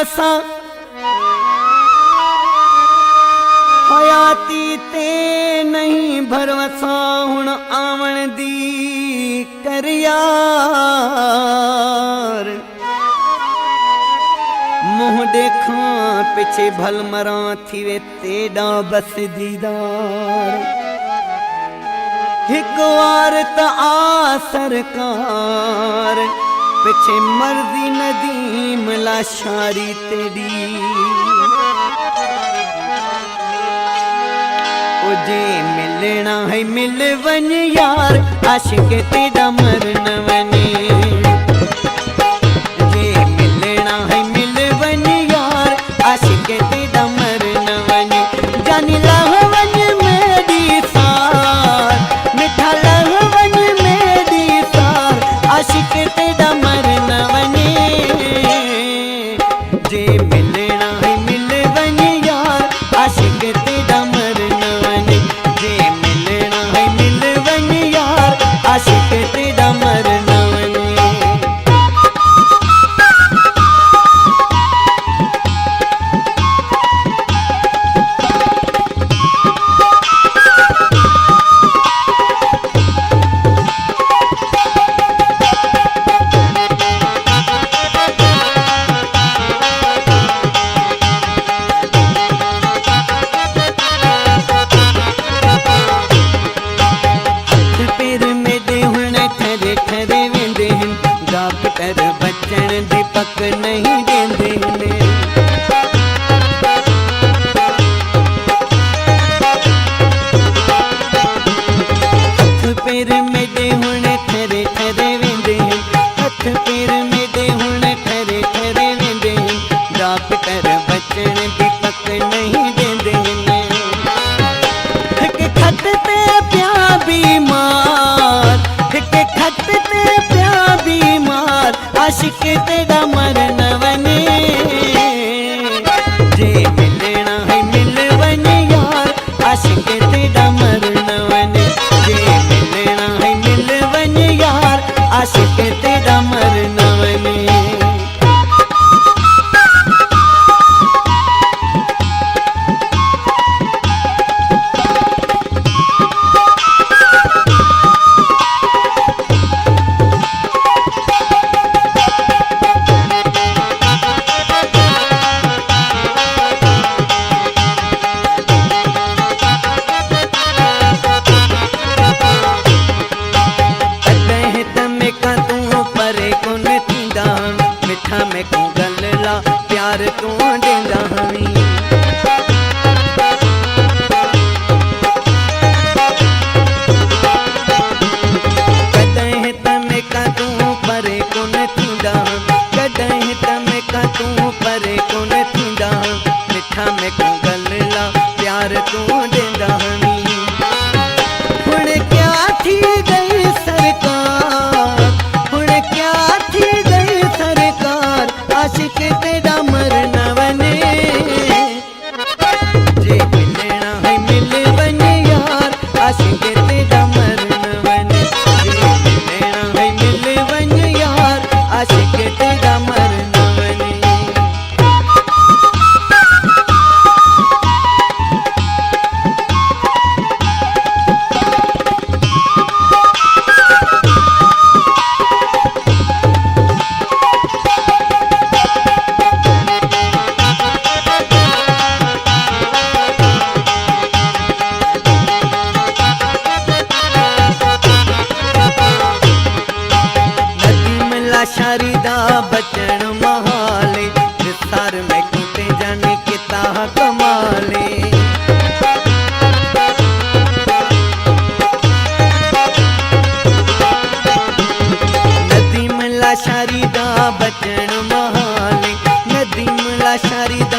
वसा हयाती ते नहीं भरवसा हुण आवण दी कर यार मुँह देखा पिछे भल मरा थी वे तेड़ा बस दीदार एक वार त आ सरकार पिछे मर्जी नदीम लाशारी तेरी जे मिलना है मिल वन यार आशिक तेरा मरन वने जे मिलना है मिल वन यार आशिक तेरा मरन वने जानी लहवन मेरी सार मिठा लहवन मेरी सार आशिक तेरा मरन वने जे मिलना है मिल वन यार आशिक तेरा मरन आशिक तेरा मरना बचन दीपक नहीं देंदे हथ पैर में दे हुणे ठरे ठरे वेंदे हथ पैर में दे हुणे ठरे ठरे वेंदे डॉक्टर बचन दीपक नहीं देंदे एक खत ते प्या बीमार एक खत ते प्या बीमार आशिक तेरा मरन वने जे मिलना है मिल वन यार आशिक तेरा मरन वने जे मिलना है मिल वन यार आशिक तेरा मरन वने में को गलला प्यार तू देंदा हमी कदह तमे का तू परे को न थींदा कदह तमे का तू परे को न थींदा मिठा में को गलला प्यार तू देंदा हमी हुण क्या थी गई सरकार हुण क्या थी गई सरकार आशिक तेरा मरन वने जे मिलना है मिल वन यार आशिक तेरा मरन वने जे मिलना है मिल वन यार आशिक तेरा मरन वने शारीदा बचन महाले विस्तार में कुटे जाने किता कमाले नदी मला शारीदा बचन महाले नदी मला शारीदा